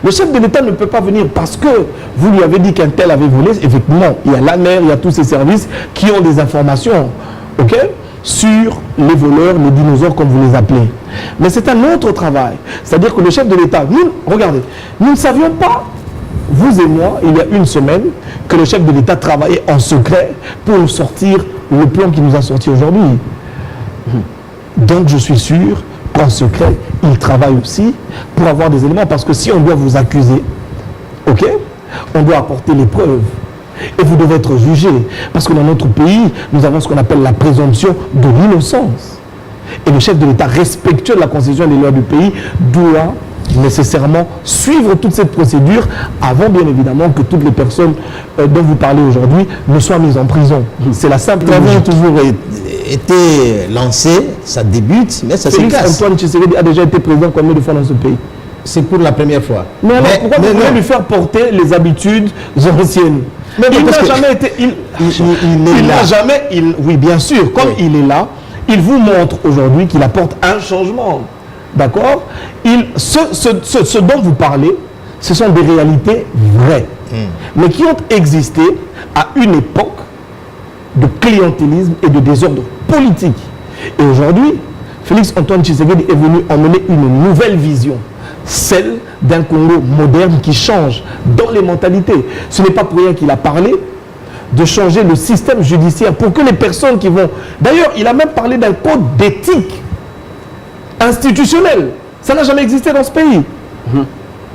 Le chef de l'État ne peut pas venir parce que vous lui avez dit qu'un tel avait volé. Effectivement, il y a l'ANER, il y a tous ces services qui ont des informations, ok, sur les voleurs, les dinosaures, comme vous les appelez. Mais c'est un autre travail. C'est-à-dire que le chef de l'État, regardez, nous ne savions pas, vous et moi, il y a une semaine, que le chef de l'État travaillait en secret pour nous sortir le plan qui nous a sorti aujourd'hui. Donc je suis sûr qu'en secret, il travaille aussi pour avoir des éléments. Parce que si on doit vous accuser, ok, on doit apporter les preuves. Et vous devez être jugé. Parce que dans notre pays, nous avons ce qu'on appelle la présomption de l'innocence. Et le chef de l'État, respectueux de la Constitution et des lois du pays, doit nécessairement suivre toute cette procédure avant, bien évidemment, que toutes les personnes dont vous parlez aujourd'hui ne soient mises en prison. C'est la simple logique. Toujours été lancé, ça débute, mais ça se casse. Antoine Tshisekedi a déjà été président combien de fois dans ce pays? C'est pour la première fois. Mais alors, pourquoi vous voulez lui faire porter les habitudes anciennes? Mais il n'a jamais été... Il n'a jamais... Oui, bien sûr, comme il est là, il vous montre aujourd'hui qu'il apporte un changement. D'accord? Ce dont vous parlez, ce sont des réalités vraies, mais qui ont existé à une époque de clientélisme et de désordre politique. Et aujourd'hui, Félix Antoine Tshisekedi est venu emmener une nouvelle vision, celle d'un Congo moderne qui change dans les mentalités. Ce n'est pas pour rien qu'il a parlé de changer le système judiciaire pour que les personnes qui vont... D'ailleurs, il a même parlé d'un code d'éthique institutionnel. Ça n'a jamais existé dans ce pays.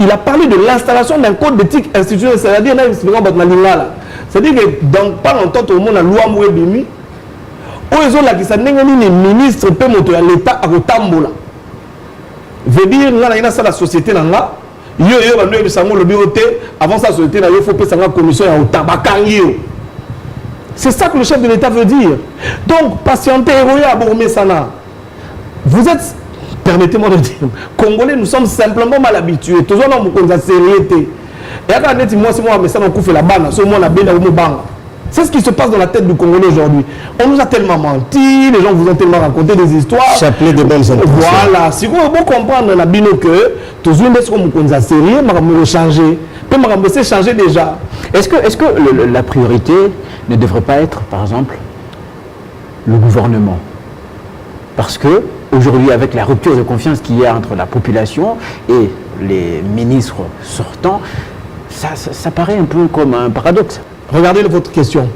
Il a parlé de l'installation d'un code d'éthique institutionnel, c'est-à-dire que dans pas longtemps tout le monde a loi mouébimi ils ont la qui les ministres peut monter à l'état à Rotambola veut dire là la société là avant sa société là il faut que ça la commission à Otabakangi. C'est ça que le chef de l'État veut dire. Donc patientez vous êtes, permettez-moi de dire, Congolais, nous sommes simplement mal habitués. Toujours dans mon sérieuxité. C'est ce qui se passe dans la tête du Congolais aujourd'hui. On nous a tellement menti, les gens vous ont tellement raconté des histoires. Chapelet de bonnes intentions. Voilà. Si vous voulez comprendre la bino que toujours nous avons sérieux, nous avons changé. Puis nous avons changé déjà. Est-ce que la priorité ne devrait pas être, par exemple, le gouvernement? Parce que aujourd'hui, avec la rupture de confiance qu'il y a entre la population et les ministres sortants, ça paraît un peu comme un paradoxe. Regardez votre question.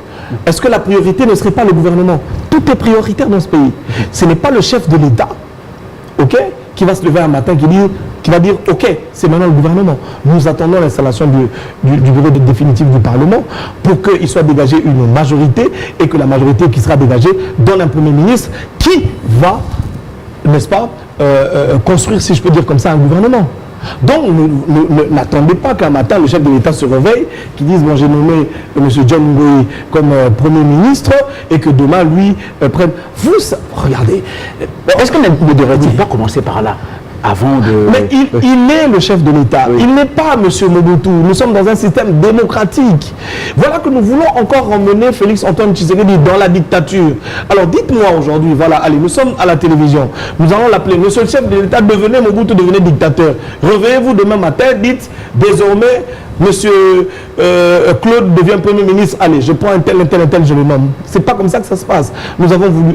Est-ce que la priorité ne serait pas le gouvernement? Tout est prioritaire dans ce pays. Ce n'est pas le chef de l'État, ok, qui va se lever un matin qui va dire ok, c'est maintenant le gouvernement. Nous attendons l'installation du bureau définitif du Parlement pour qu'il soit dégagé une majorité et que la majorité qui sera dégagée donne un Premier ministre qui va, n'est-ce pas, construire, si je peux dire comme ça, un gouvernement. Donc, n'attendez pas qu'un matin, le chef de l'État se réveille, qu'il dise, bon, j'ai nommé M. John Ngoyi comme Premier ministre, et que demain, lui, prenne... Vous, regardez... Est-ce qu'on ne devrait-il pas commencer par là avant de... Mais il est le chef de l'État. Oui. Il n'est pas M. Mobutu. Nous sommes dans un système démocratique. Voilà que nous voulons encore emmener Félix Antoine Tshisekedi dans la dictature. Alors dites-moi aujourd'hui, voilà, allez, nous sommes à la télévision. Nous allons l'appeler. Monsieur le chef de l'État, devenez Mobutu, devenez dictateur. Réveillez-vous demain matin, dites, désormais, Monsieur Claude devient Premier ministre. Allez, je prends un tel, je le nomme. C'est pas comme ça que ça se passe. Nous avons voulu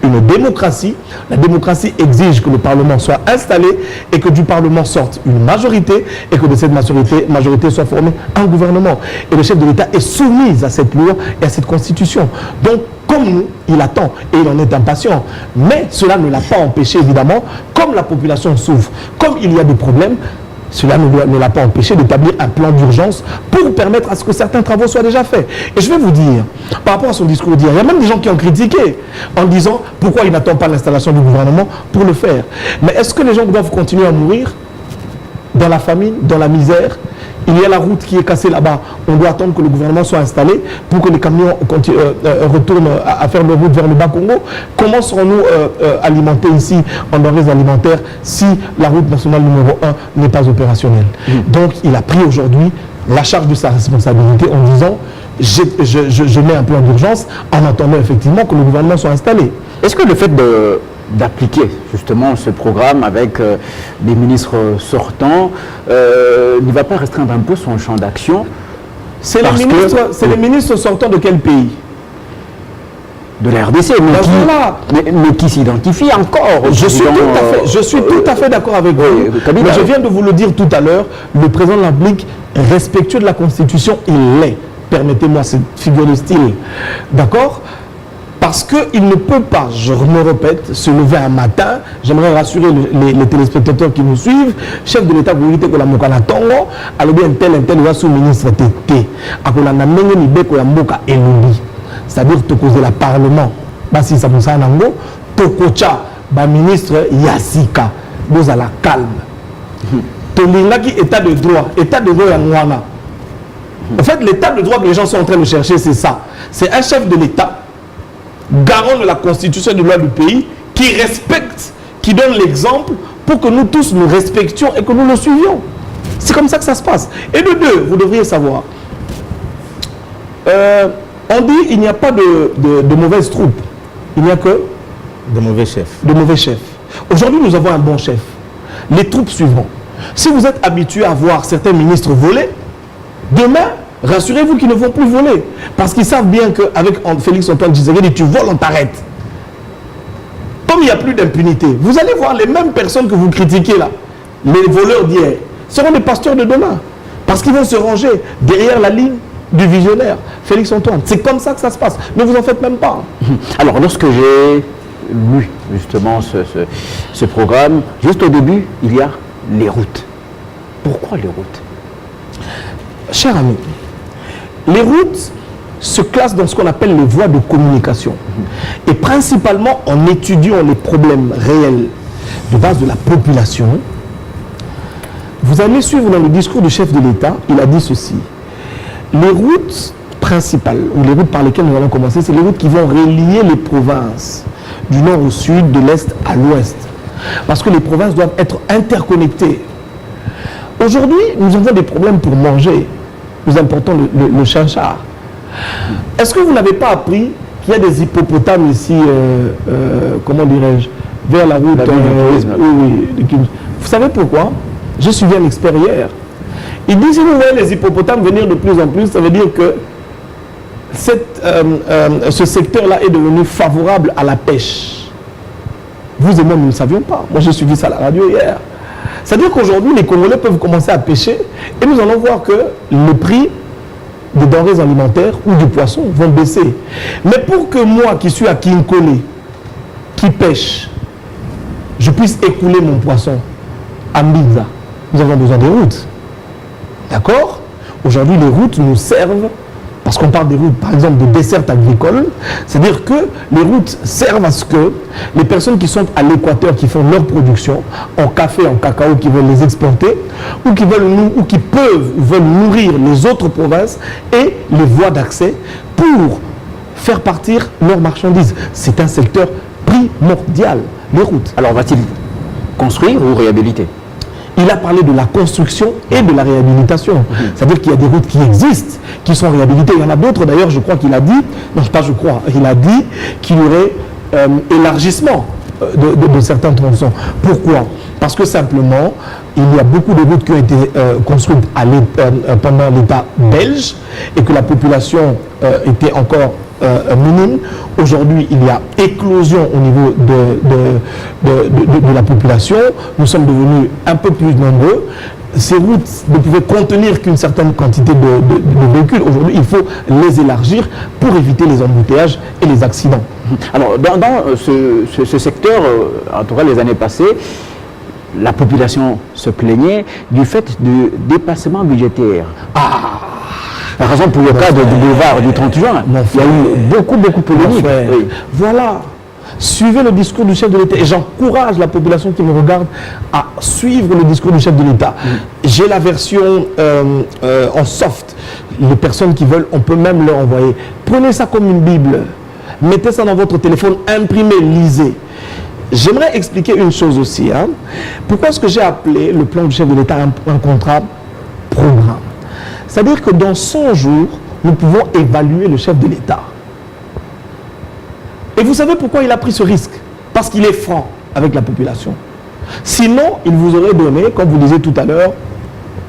une démocratie. La démocratie exige que le Parlement soit installé et que du Parlement sorte une majorité et que de cette majorité soit formée un gouvernement. Et le chef de l'État est soumis à cette loi et à cette constitution. Donc, comme nous, il attend et il en est impatient. Mais cela ne l'a pas empêché, évidemment, comme la population souffre, comme il y a des problèmes, cela ne l'a pas empêché d'établir un plan d'urgence pour permettre à ce que certains travaux soient déjà faits. Et je vais vous dire, par rapport à son discours d'hier, il y a même des gens qui ont critiqué en disant pourquoi il n'attend pas l'installation du gouvernement pour le faire. Mais est-ce que les gens doivent continuer à mourir dans la famine, dans la misère? Il y a la route qui est cassée là-bas. On doit attendre que le gouvernement soit installé pour que les camions retournent à faire leur route vers le Bas-Congo. Comment serons-nous alimentés ici en denrées alimentaires si la route nationale numéro 1 n'est pas opérationnelle? Donc, il a pris aujourd'hui la charge de sa responsabilité en disant je mets un plan d'urgence en attendant effectivement que le gouvernement soit installé. Est-ce que le fait d'appliquer justement ce programme avec des ministres sortants, ne va pas restreindre un peu son champ d'action? C'est les ministres sortants de quel pays? De la RDC, mais qui s'identifie encore. Je suis tout à fait d'accord avec vous. Mais je viens de vous le dire tout à l'heure, le président de la République, respectueux de la Constitution, il l'est. Permettez-moi cette figure de style. D'accord? Parce qu'il ne peut pas, je me répète, se lever un matin, j'aimerais rassurer les téléspectateurs qui nous suivent, chef de l'État, vous dites que la Mokana Tongo, alors bien tel ou un sous-ministre TT, à que la Namengue Nibeko ya Mboka Elubi. C'est-à-dire que cause de la Parlement, Bassi Samoussa Nango, Tokocha, ministre Yassika, vous à la calme. Tolingaki état de droit Yangwana. En fait, l'état de droit que les gens sont en train de chercher, c'est ça. C'est un chef de l'État, garant de la constitution et de loi du pays, qui respecte, qui donne l'exemple pour que nous tous nous respections et que nous le suivions. C'est comme ça que ça se passe. Et de deux, vous devriez savoir. On dit qu'il n'y a pas de mauvaises troupes. Il n'y a que de mauvais chefs. De mauvais chefs. Aujourd'hui, nous avons un bon chef. Les troupes suivront. Si vous êtes habitué à voir certains ministres voler, demain, rassurez-vous qu'ils ne vont plus voler. Parce qu'ils savent bien qu'avec Félix Antoine Tshisekedi, tu voles, on t'arrête. Comme il n'y a plus d'impunité, vous allez voir les mêmes personnes que vous critiquez là, les voleurs d'hier, seront des pasteurs de demain. Parce qu'ils vont se ranger derrière la ligne du visionnaire, Félix Antoine. C'est comme ça que ça se passe. Ne vous en faites même pas. Alors, lorsque j'ai lu justement ce programme, juste au début, il y a les routes. Pourquoi les routes? Cher ami, les routes se classent dans ce qu'on appelle les voies de communication. Et principalement en étudiant les problèmes réels de base de la population. Vous allez suivre dans le discours du chef de l'État, il a dit ceci. Les routes principales, ou les routes par lesquelles nous allons commencer, c'est les routes qui vont relier les provinces du nord au sud, de l'est à l'ouest. Parce que les provinces doivent être interconnectées. Aujourd'hui, nous avons des problèmes pour manger. Nous importons le chinchard. Est-ce que vous n'avez pas appris qu'il y a des hippopotames ici, comment dirais-je, vers la route Vous savez pourquoi? Je suis un expert hier. Il dit, si vous voyez les hippopotames venir de plus en plus, ça veut dire que ce secteur-là est devenu favorable à la pêche. Vous et moi, nous ne savions pas. Moi, j'ai suivi ça à la radio hier. C'est-à-dire qu'aujourd'hui, les Congolais peuvent commencer à pêcher et nous allons voir que le prix des denrées alimentaires ou du poisson vont baisser. Mais pour que moi, qui suis à Kinkole, qui pêche, je puisse écouler mon poisson à Mbinza, nous avons besoin des routes. D'accord? Aujourd'hui, les routes nous servent, parce qu'on parle des routes, par exemple, de dessert agricole, c'est-à-dire que les routes servent à ce que les personnes qui sont à l'équateur, qui font leur production, en café, en cacao, qui veulent les exporter, ou qui veulent nourrir les autres provinces, et les voies d'accès pour faire partir leurs marchandises. C'est un secteur primordial, les routes. Alors, va-t-il construire ou réhabiliter? Il a parlé de la construction et de la réhabilitation. C'est-à-dire qu'il y a des routes qui existent, qui sont réhabilitées. Il y en a d'autres, d'ailleurs, je crois qu'il a dit, non, pas je crois, il a dit qu'il y aurait élargissement de certains tronçons. Pourquoi? Parce que simplement, il y a beaucoup de routes qui ont été construites pendant l'État belge et que la population était encore minime. Aujourd'hui, il y a éclosion au niveau de la population. Nous sommes devenus un peu plus nombreux. Ces routes ne pouvaient contenir qu'une certaine quantité de véhicules. Aujourd'hui, il faut les élargir pour éviter les embouteillages et les accidents. Alors, dans ce secteur, en tout cas les années passées, la population se plaignait du fait du dépassement budgétaire. Par exemple, pour le cas du boulevard du 30 juin, il y a eu beaucoup de polémiques. Oui. Voilà. Suivez le discours du chef de l'État. Et j'encourage la population qui me regarde à suivre le discours du chef de l'État. J'ai la version en soft. Les personnes qui veulent, on peut même leur envoyer. Prenez ça comme une Bible. Mettez ça dans votre téléphone, imprimez, lisez. J'aimerais expliquer une chose aussi. Pourquoi est-ce que j'ai appelé le plan du chef de l'État un contrat programme? C'est-à-dire que dans 100 jours, nous pouvons évaluer le chef de l'État. Et vous savez pourquoi il a pris ce risque? parce qu'il est franc avec la population. Sinon, il vous aurait donné, comme vous disiez tout à l'heure,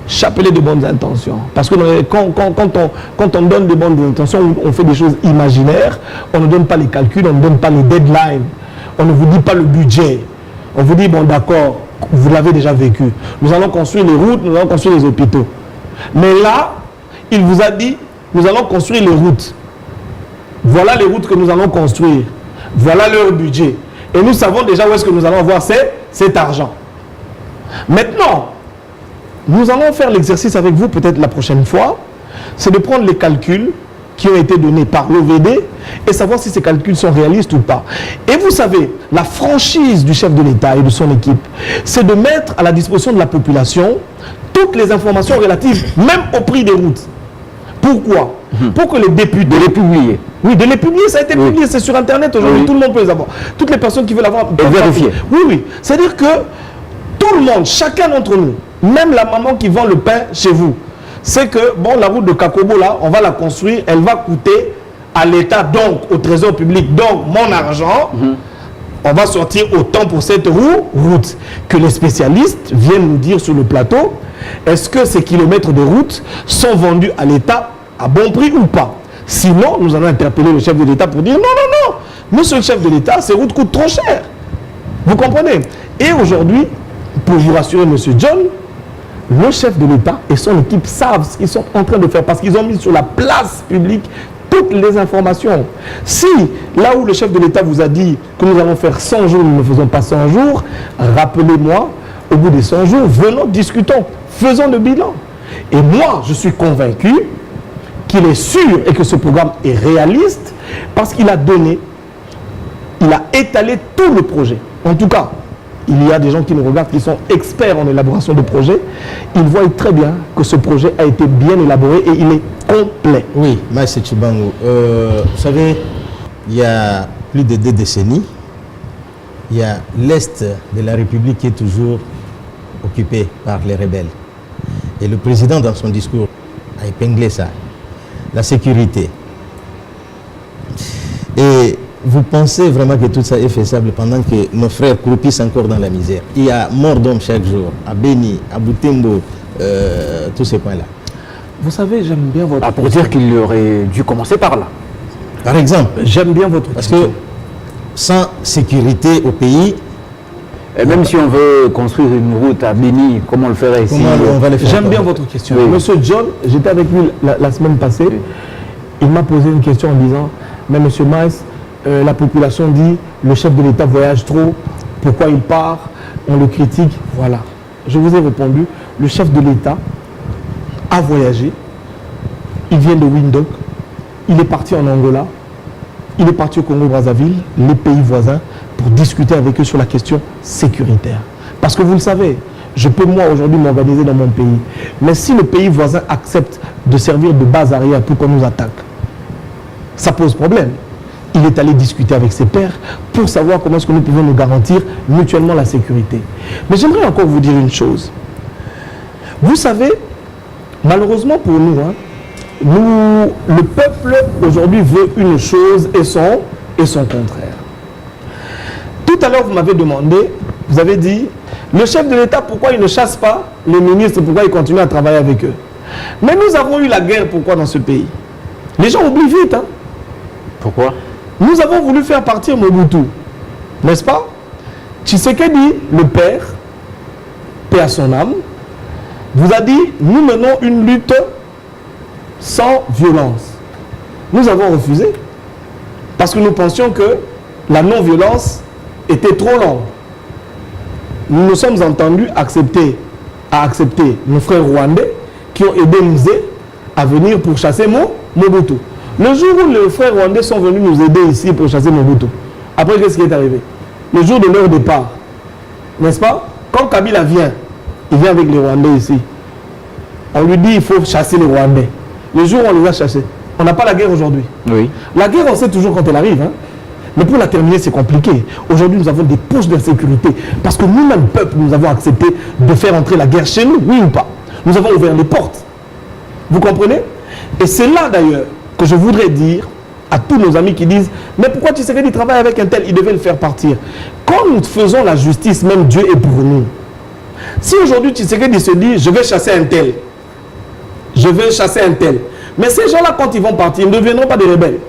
chapelet de bonnes intentions. Parce que quand on donne de bonnes intentions, on fait des choses imaginaires, on ne donne pas les calculs, on ne donne pas les deadlines, on ne vous dit pas le budget. On vous dit, bon d'accord, vous l'avez déjà vécu. Nous allons construire les routes, nous allons construire les hôpitaux. Mais là, il vous a dit, nous allons construire les routes. Voilà les routes que nous allons construire. Voilà leur budget. Et nous savons déjà où est-ce que nous allons avoir cet argent. Maintenant, nous allons faire l'exercice avec vous peut-être la prochaine fois. C'est de prendre les calculs qui ont été donnés par l'OVD et savoir si ces calculs sont réalistes ou pas. Et vous savez, la franchise du chef de l'État et de son équipe, c'est de mettre à la disposition de la population toutes les informations relatives, même au prix des routes. Pourquoi? Pour que les députés... De les publier. Oui, de les publier, ça a été publié, c'est sur Internet aujourd'hui, Oui. tout le monde peut les avoir. Toutes les personnes qui veulent avoir... Et vérifier. Oui, oui. C'est-à-dire que tout le monde, chacun d'entre nous, même la maman qui vend le pain chez vous, c'est que, bon, la route de Kakobo, là, on va la construire, elle va coûter à l'État, donc au trésor public, donc mon argent, on va sortir autant pour cette route. Que les spécialistes viennent nous dire sur le plateau, est-ce que ces kilomètres de route sont vendus à l'État à bon prix ou pas? Sinon, nous allons interpeller le chef de l'État pour dire, non, non, non, monsieur le chef de l'État, ces routes coûtent trop cher. Vous comprenez? Et aujourd'hui, pour vous rassurer, monsieur John, le chef de l'État et son équipe savent ce qu'ils sont en train de faire parce qu'ils ont mis sur la place publique toutes les informations. Si, là où le chef de l'État vous a dit que nous allons faire 100 jours, nous ne faisons pas 100 jours, rappelez-moi, au bout des 100 jours, venons, discutons, faisons le bilan. Et moi, je suis convaincu qu'il est sûr et que ce programme est réaliste parce qu'il a donné, il a étalé tout le projet. En tout cas, il y a des gens qui nous regardent, qui sont experts en élaboration de projets. Ils voient très bien que ce projet a été bien élaboré et il est complet. Oui, Maïs Chibango, vous savez, il y a plus de 2 décennies, il y a l'Est de la République qui est toujours occupé par les rebelles. Et le président, dans son discours, a épinglé ça. La sécurité. Et vous pensez vraiment que tout ça est faisable pendant que nos frères croupissent encore dans la misère? Il y a mort d'hommes chaque jour, à Beni, à Butembo, tous ces points-là. Vous savez, j'aime bien votre... Pour dire qu'il aurait dû commencer par là. Par exemple, J'aime bien votre parce question. que sans sécurité au pays, Et même si on veut construire une route à Béni, comment on le ferait ici? comment on va le faire? J'aime bien votre question. Oui. Monsieur John, j'étais avec lui la semaine passée. Il m'a posé une question en disant, mais monsieur Maïs, la population dit, le chef de l'État voyage trop, pourquoi il part? On le critique. Voilà. Je vous ai répondu, le chef de l'État a voyagé. Il vient de Windhoek. Il est parti en Angola. Il est parti au Congo-Brazzaville, les pays voisins, pour discuter avec eux sur la question sécuritaire. Parce que vous le savez, je peux moi aujourd'hui m'organiser dans mon pays. Mais si le pays voisin accepte de servir de base arrière pour qu'on nous attaque, ça pose problème. Il est allé discuter avec ses pairs pour savoir comment est-ce que nous pouvons nous garantir mutuellement la sécurité. Mais j'aimerais encore vous dire une chose. Vous savez, malheureusement pour nous, le peuple aujourd'hui veut une chose et son contraire. Tout à l'heure, vous m'avez demandé, vous avez dit, le chef de l'État, pourquoi il ne chasse pas les ministres, pourquoi il continue à travailler avec eux? Mais nous avons eu la guerre, pourquoi dans ce pays? Les gens oublient vite. Hein? Pourquoi? Nous avons voulu faire partir Mobutu, n'est-ce pas? Tshisekedi, le père, paix à son âme, vous a dit, nous menons une lutte sans violence. Nous avons refusé parce que nous pensions que la non-violence était trop longue. Nous nous sommes entendus accepter nos frères rwandais qui ont aidé Mzee à venir pour chasser Mobutu. Le jour où les frères rwandais sont venus nous aider ici pour chasser Mobutu, après qu'est-ce qui est arrivé? Le jour de leur départ, n'est-ce pas? Quand Kabila vient, il vient avec les Rwandais ici. On lui dit il faut chasser les Rwandais. Le jour où on les a chassés, on n'a pas la guerre aujourd'hui. Oui. La guerre, on sait toujours quand elle arrive. Hein? Mais pour la terminer, c'est compliqué. Aujourd'hui, nous avons des poches d'insécurité. Parce que nous-mêmes, peuple, nous avons accepté de faire entrer la guerre chez nous, oui ou pas? Nous avons ouvert les portes. Vous comprenez? Et c'est là, d'ailleurs, que je voudrais dire à tous nos amis qui disent « Mais pourquoi Tshisekedi travaille avec un tel? Il devait le faire partir. » quand nous faisons la justice, même Dieu est pour nous. Si aujourd'hui Tshisekedi se dit, je vais chasser un tel, je vais chasser un tel, mais ces gens-là, quand ils vont partir, ils ne deviendront pas des rebelles.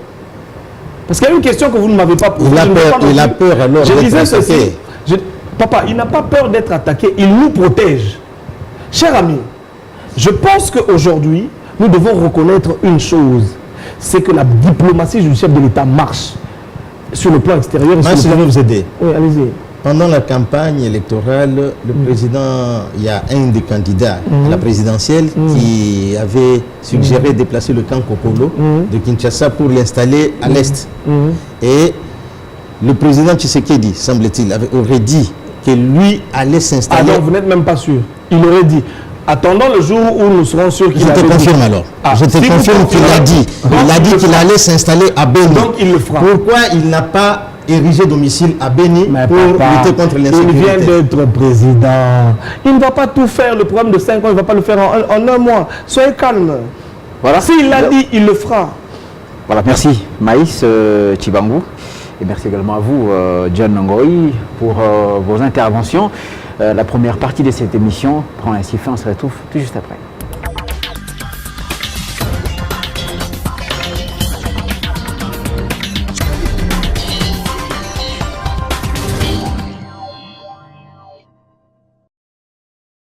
Parce qu'il y a une question que vous ne m'avez pas posée. Il a peur alors d'être attaqué. Papa, il n'a pas peur d'être attaqué, il nous protège. Cher ami, je pense qu'aujourd'hui, nous devons reconnaître une chose, c'est que la diplomatie du chef de l'État marche sur le plan extérieur. Moi, je vais vous aider. Oui, allez-y. Pendant la campagne électorale, le président, il y a un des candidats à la présidentielle qui avait suggéré de déplacer le camp Kokolo de Kinshasa pour l'installer à l'Est. Et le président Tshisekedi, semble-t-il, aurait dit que lui allait s'installer. Ah non, vous n'êtes même pas sûr. Il aurait dit, attendant le jour où nous serons sûrs qu'il Je te confirme alors. Je te confirme qu'il a dit. Il a dit qu'il allait s'installer à Beni. Donc il le fera. Pourquoi il n'a pas érigé domicile à Beni pour lutter contre l'insécurité? Il vient d'être président. Il ne va pas tout faire. Le programme de 5 ans, il ne va pas le faire en un mois. Soyez calme. Voilà. S'il l'a dit, il le fera. Voilà, merci Maïs Tshibangou. Et merci également à vous, John Ngoi, pour vos interventions. La première partie de cette émission prend ainsi fin. On se retrouve tout juste après.